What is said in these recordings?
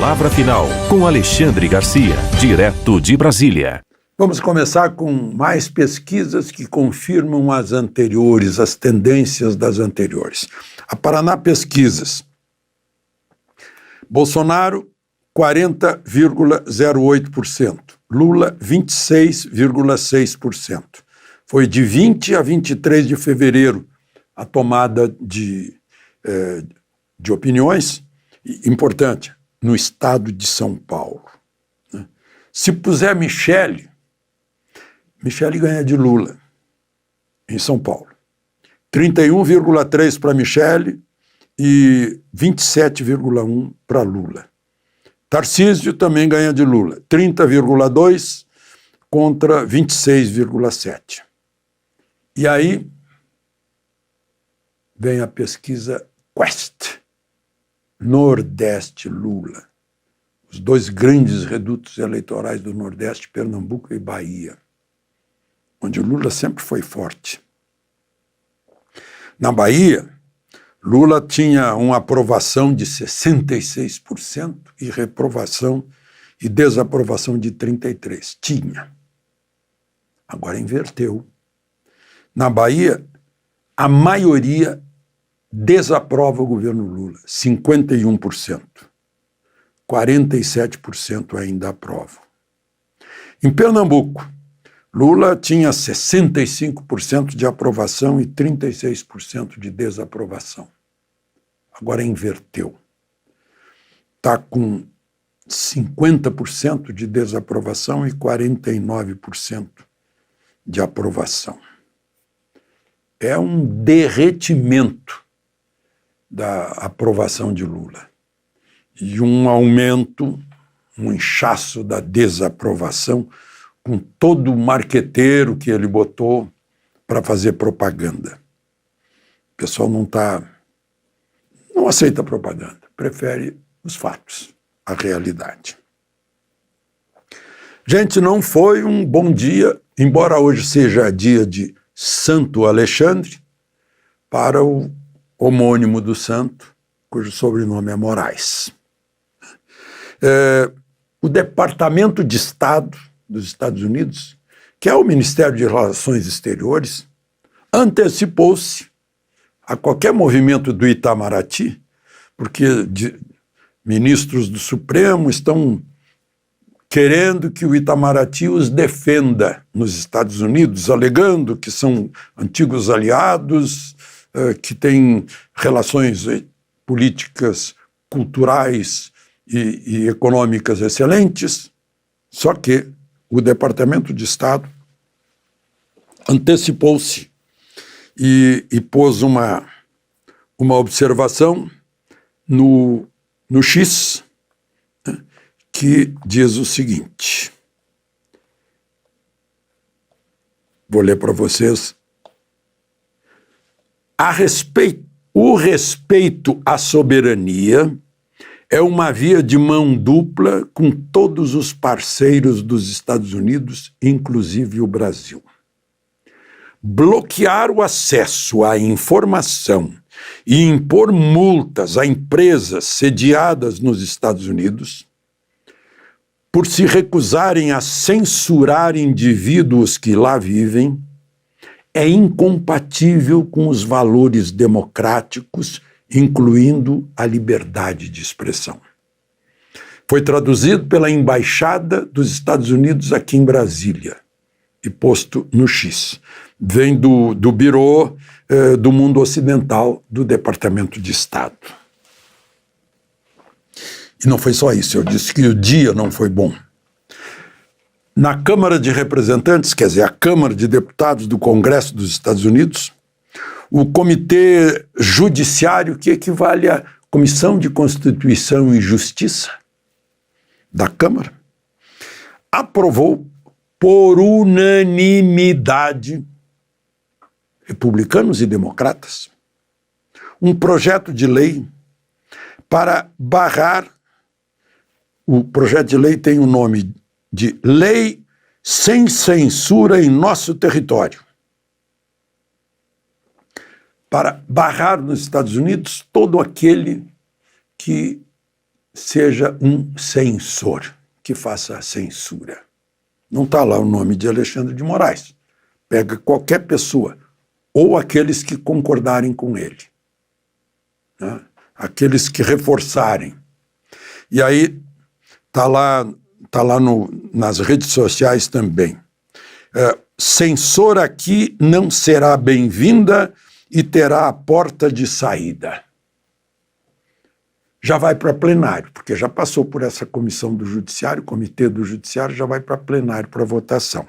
Palavra Final, com Alexandre Garcia, direto de Brasília. Vamos começar com mais pesquisas que confirmam as anteriores, as tendências das anteriores. A Paraná Pesquisas. Bolsonaro, 40,08%. Lula, 26,6%. Foi de 20 a 23 de fevereiro a tomada de opiniões. Importante, no estado de São Paulo. Se puser Michele ganha de Lula, em São Paulo. 31,3% para Michele e 27,1% para Lula. Tarcísio também ganha de Lula, 30,2% contra 26,7%. E aí vem a pesquisa Quest, Nordeste Lula. Os dois grandes redutos eleitorais do Nordeste, Pernambuco e Bahia, onde o Lula sempre foi forte. Na Bahia, Lula tinha uma aprovação de 66% e reprovação e desaprovação de 33%. Tinha. Agora inverteu. Na Bahia, a maioria desaprova o governo Lula, 51%. 47% ainda aprovam. Em Pernambuco, Lula tinha 65% de aprovação e 36% de desaprovação. Agora inverteu. Está com 50% de desaprovação e 49% de aprovação. É um derretimento da aprovação de Lula e um aumento, um inchaço da desaprovação, com todo o marqueteiro que ele botou para fazer propaganda. O pessoal não aceita propaganda, prefere os fatos, a realidade. Gente, não foi um bom dia, embora hoje seja dia de Santo Alexandre, para o homônimo do santo, cujo sobrenome é Moraes. O Departamento de Estado dos Estados Unidos, que é o Ministério de Relações Exteriores, antecipou-se a qualquer movimento do Itamaraty, porque ministros do Supremo estão querendo que o Itamaraty os defenda nos Estados Unidos, alegando que são antigos aliados, que têm relações políticas, culturais e econômicas excelentes. Só que o Departamento de Estado antecipou-se e pôs uma observação no X, né, que diz o seguinte. Vou ler para vocês. O respeito à soberania é uma via de mão dupla com todos os parceiros dos Estados Unidos, inclusive o Brasil. Bloquear o acesso à informação e impor multas a empresas sediadas nos Estados Unidos por se recusarem a censurar indivíduos que lá vivem é incompatível com os valores democráticos, incluindo a liberdade de expressão. Foi traduzido pela Embaixada dos Estados Unidos aqui em Brasília e posto no X. Vem do Bureau do Mundo Ocidental do Departamento de Estado. E não foi só isso, eu disse que o dia não foi bom. Na Câmara de Representantes, quer dizer, a Câmara de Deputados do Congresso dos Estados Unidos, o Comitê Judiciário, que equivale à Comissão de Constituição e Justiça da Câmara, aprovou por unanimidade, republicanos e democratas, um projeto de lei para barrar. O projeto de lei tem o nome de Lei Sem Censura em Nosso Território, para barrar nos Estados Unidos todo aquele que seja um censor, que faça a censura. Não está lá o nome de Alexandre de Moraes. Pega qualquer pessoa, ou aqueles que concordarem com ele, né? Aqueles que reforçarem. E aí está lá nas redes sociais também. Censor aqui não será bem-vinda e terá a porta de saída. Já vai para plenário, porque já passou por essa comissão do judiciário, comitê do judiciário, já vai para plenário, para votação.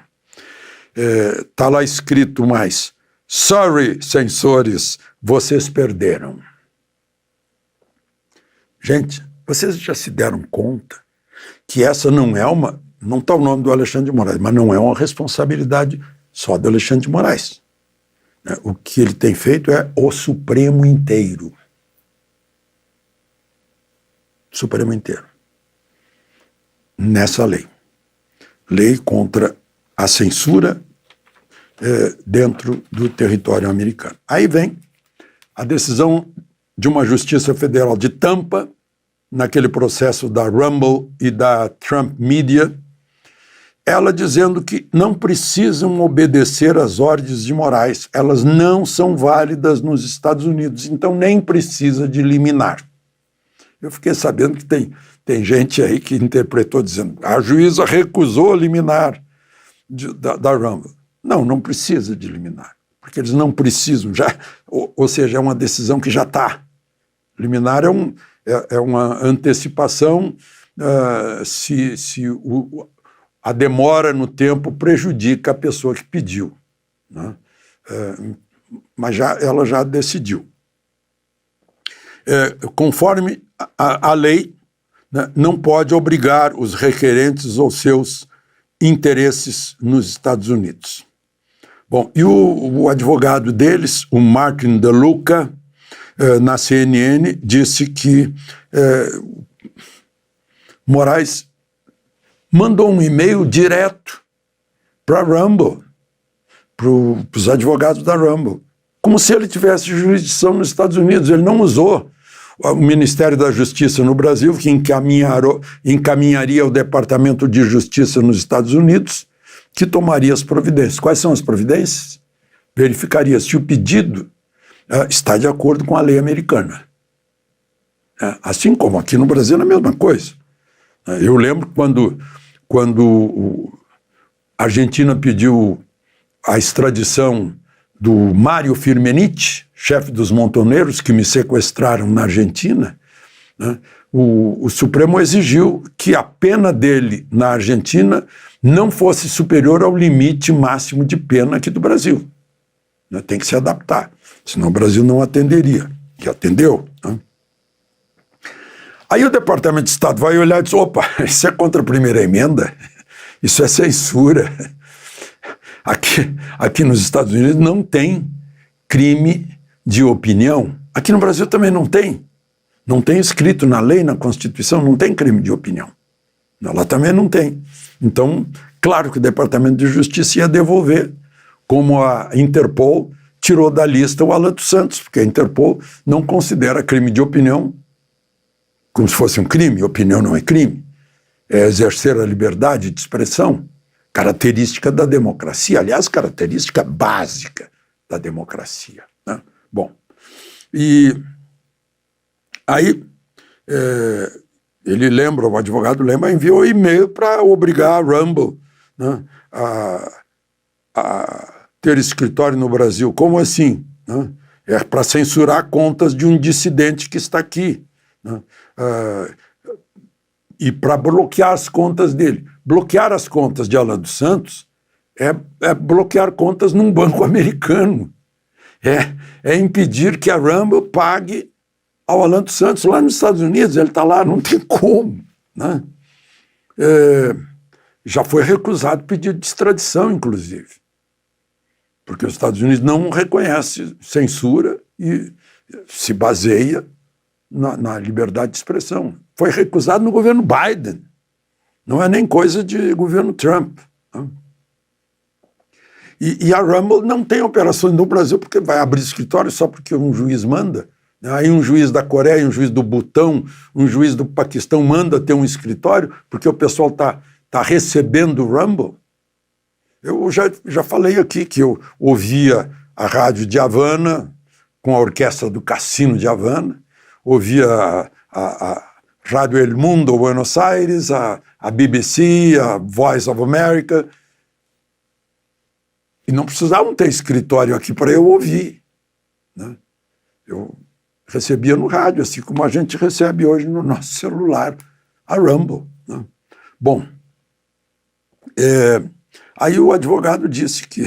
Está lá escrito mais: sorry, censores, vocês perderam. Gente, vocês já se deram conta que essa não está o nome do Alexandre de Moraes, mas não é uma responsabilidade só do Alexandre de Moraes. O que ele tem feito é o Supremo inteiro. Supremo inteiro. Nessa lei. Lei contra a censura dentro do território americano. Aí vem a decisão de uma justiça federal de Tampa, naquele processo da Rumble e da Trump Media, ela dizendo que não precisam obedecer às ordens de Moraes, elas não são válidas nos Estados Unidos, então nem precisa de liminar. Eu fiquei sabendo que tem gente aí que interpretou dizendo a juíza recusou liminar da Rumble. Não precisa de liminar, porque eles não precisam, ou seja, é uma decisão que já está. Liminar é uma antecipação se a demora no tempo prejudica a pessoa que pediu, né? Mas ela já decidiu. Conforme a lei, né, não pode obrigar os requerentes aos seus interesses nos Estados Unidos. Bom, e o advogado deles, o Martin DeLuca, na CNN, disse que Moraes mandou um e-mail direto para a Rumble, para os advogados da Rumble, como se ele tivesse jurisdição nos Estados Unidos. Ele não usou o Ministério da Justiça no Brasil, que encaminharia ao Departamento de Justiça nos Estados Unidos, que tomaria as providências. Quais são as providências? Verificaria se o pedido está de acordo com a lei americana. Assim como aqui no Brasil é a mesma coisa. Eu lembro quando a Argentina pediu a extradição do Mário Firmenich, chefe dos montoneiros que me sequestraram na Argentina, né? O Supremo exigiu que a pena dele na Argentina não fosse superior ao limite máximo de pena aqui do Brasil. Né? Tem que se adaptar, senão o Brasil não atenderia. E atendeu. Né? Aí o Departamento de Estado vai olhar e diz: opa, isso é contra a primeira emenda, isso é censura. Aqui nos Estados Unidos não tem crime de opinião. Aqui no Brasil também não tem. Não tem escrito na lei, na Constituição, não tem crime de opinião. Lá também não tem. Então, claro que o Departamento de Justiça ia devolver, como a Interpol tirou da lista o Alan dos Santos, porque a Interpol não considera crime de opinião como se fosse um crime. Opinião não é crime. É exercer a liberdade de expressão, característica da democracia, aliás, característica básica da democracia. Né? Bom, e aí o advogado lembra, enviou e-mail para obrigar a Rumble, né, a ter escritório no Brasil. Como assim? Né? É para censurar contas de um dissidente que está aqui. Né? E para bloquear as contas dele. Bloquear as contas de Alan dos Santos é bloquear contas num banco americano. É impedir que a Rumble pague ao Alan dos Santos lá nos Estados Unidos. Ele está lá, não tem como. Né? Já foi recusado pedido de extradição, inclusive. Porque os Estados Unidos não reconhece censura e se baseia na liberdade de expressão. Foi recusado no governo Biden. Não é nem coisa de governo Trump. Né? E a Rumble não tem operações no Brasil porque vai abrir escritório só porque um juiz manda. Aí um juiz da Coreia, um juiz do Butão, um juiz do Paquistão manda ter um escritório porque o pessoal tá recebendo o Rumble. Eu já falei aqui que eu ouvia a rádio de Havana com a orquestra do Cassino de Havana, ouvia a Rádio El Mundo, Buenos Aires, a BBC, a Voice of America, e não precisavam ter escritório aqui para eu ouvir, né? Eu recebia no rádio, assim como a gente recebe hoje no nosso celular, a Rumble, né? Bom, aí o advogado disse que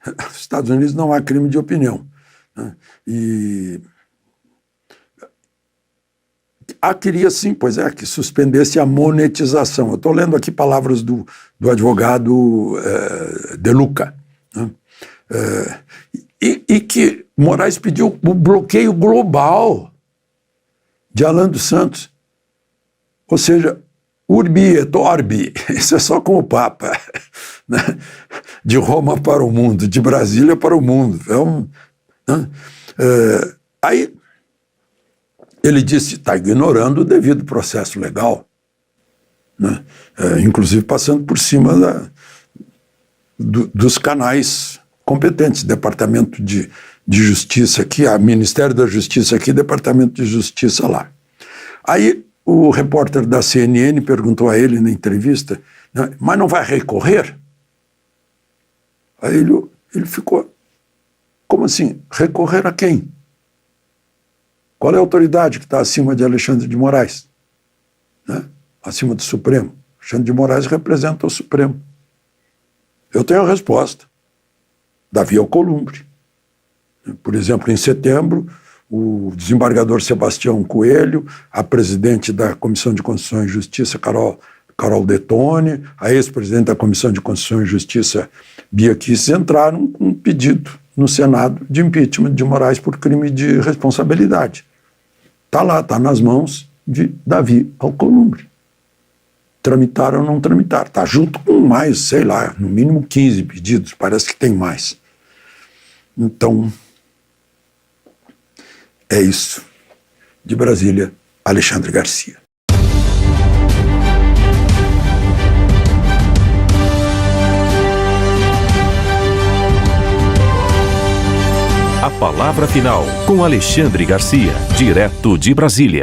nos Estados Unidos não há crime de opinião, né? E queria sim, pois é, que suspendesse a monetização. Eu estou lendo aqui palavras do advogado De Luca, né? E que Moraes pediu o bloqueio global de Alan dos Santos. Ou seja, urbi et orbi, isso é só com o Papa, né? De Roma para o mundo, de Brasília para o mundo. Né? Aí ele disse, está ignorando o devido processo legal, né? Inclusive passando por cima dos canais competentes, Departamento de Justiça aqui, Ministério da Justiça aqui, Departamento de Justiça lá. Aí o repórter da CNN perguntou a ele na entrevista, né, mas não vai recorrer? Aí ele ficou, como assim? Recorrer a quem? Qual é a autoridade que está acima de Alexandre de Moraes? Né? Acima do Supremo. Alexandre de Moraes representa o Supremo. Eu tenho a resposta. Davi Alcolumbre. Por exemplo, em setembro, o desembargador Sebastião Coelho, a presidente da Comissão de Constituição e Justiça, Carol Detone, a ex-presidente da Comissão de Constituição e Justiça, Bia Kicis, entraram com um pedido no Senado de impeachment de Moraes por crime de responsabilidade. Está lá, está nas mãos de Davi Alcolumbre. Tramitar ou não tramitar. Está junto com mais, sei lá, no mínimo 15 pedidos, parece que tem mais. Então, é isso. De Brasília, Alexandre Garcia. A palavra final com Alexandre Garcia, direto de Brasília.